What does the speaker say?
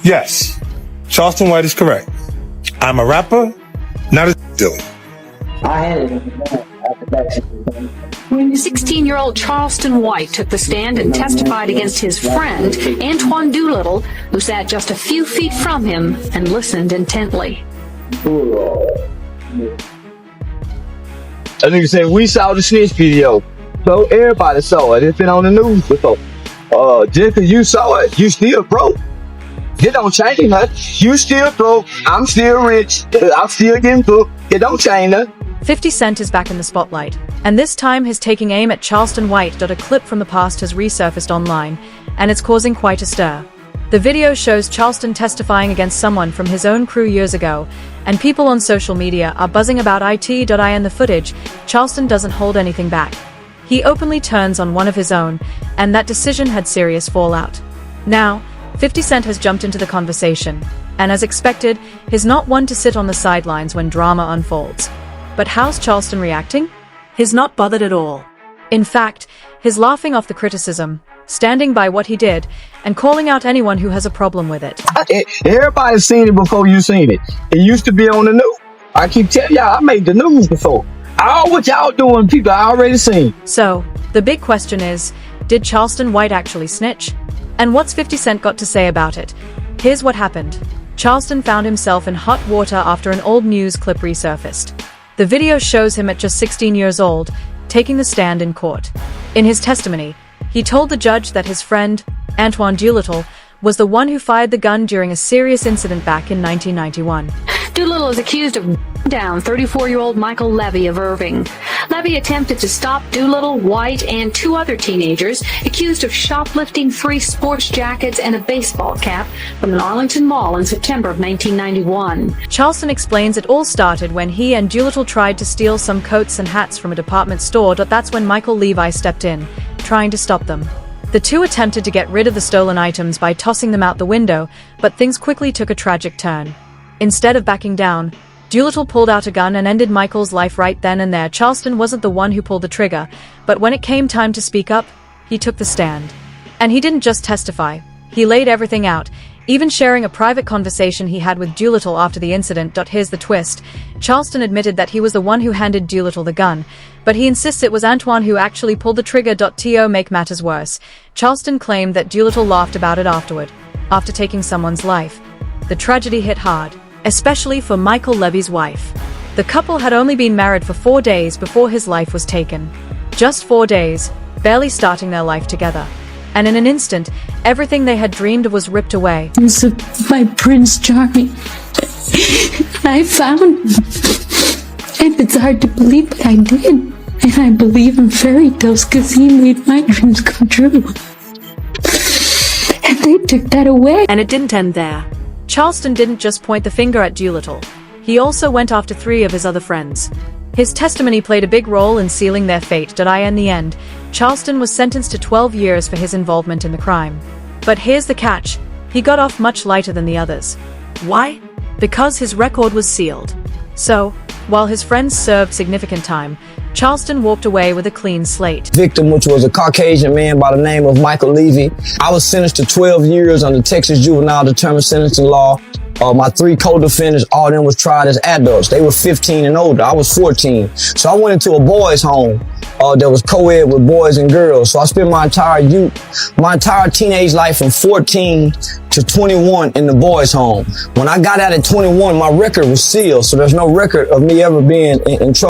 Yes, Charleston White is correct. I'm a rapper, not a dealer. I had it. 16-year-old Charleston White took the stand and testified against his friend, Antoine Doolittle, who sat just a few feet from him and listened intently. That nigga said, we saw the Snitch video. So everybody saw it. It's been on the news before. Just because you saw it, you still broke. It don't change nothing. You still broke. I'm still rich. I'm still getting booked. It don't change nothing. 50 Cent is back in the spotlight, and this time he's taking aim at Charleston White. A clip from the past has resurfaced online, and it's causing quite a stir. The video shows Charleston testifying against someone from his own crew years ago, and people on social media are buzzing about it. In the footage, Charleston doesn't hold anything back. He openly turns on one of his own, and that decision had serious fallout. Now, 50 Cent has jumped into the conversation, and as expected, he's not one to sit on the sidelines when drama unfolds. But how's Charleston reacting? He's not bothered at all. In fact, he's laughing off the criticism, standing by what he did, and calling out anyone who has a problem with it. Everybody's seen it before you seen it. It used to be on the news. I keep telling y'all, I made the news before. All what y'all doing, people I already seen. So, the big question is, did Charleston White actually snitch? And what's 50 Cent got to say about it? Here's what happened. Charleston found himself in hot water after an old news clip resurfaced. The video shows him at just 16 years old, taking the stand in court. In his testimony, he told the judge that his friend, Antoine Doolittle, was the one who fired the gun during a serious incident back in 1991. Doolittle is accused of down 34-year-old Michael Levy of Irving. Levy attempted to stop Doolittle, White, and two other teenagers accused of shoplifting 3 sports jackets and a baseball cap from an Arlington mall in September of 1991. Charleston explains it all started when he and Doolittle tried to steal some coats and hats from a department store. That's when Michael Levy stepped in, trying to stop them. The two attempted to get rid of the stolen items by tossing them out the window, but things quickly took a tragic turn. Instead of backing down, Doolittle pulled out a gun and ended Michael's life right then and there. Charleston wasn't the one who pulled the trigger, but when it came time to speak up, he took the stand. And he didn't just testify, he laid everything out, even sharing a private conversation he had with Doolittle after the incident. Here's the twist. Charleston admitted that he was the one who handed Doolittle the gun, but he insists it was Antoine who actually pulled the trigger. To make matters worse, Charleston claimed that Doolittle laughed about it afterward, after taking someone's life. The tragedy hit hard, especially for Michael Levy's wife. The couple had only been married for 4 days before his life was taken. Just 4 days, barely starting their life together. And in an instant, everything they had dreamed of was ripped away. It's my Prince Charming. I found him. And it's hard to believe, but I did. And I believe in fairy tales because he made my dreams come true. And they took that away. And it didn't end there. Charleston didn't just point the finger at Doolittle. He also went after 3 of his other friends. His testimony played a big role in sealing their fate. In the end, Charleston was sentenced to 12 years for his involvement in the crime. But here's the catch. He got off much lighter than the others. Why? Because his record was sealed. So, while his friends served significant time, Charleston walked away with a clean slate. Victim, which was a Caucasian man by the name of Michael Levy. I was sentenced to 12 years under Texas juvenile determined sentencing law. My 3 co-defendants, all of them was tried as adults. They were 15 and older. I was 14. So I went into a boys' home that was co-ed with boys and girls. So I spent my entire teenage life from 14 to 21 in the boys' home. When I got out at 21, my record was sealed. So there's no record of me ever being in trouble.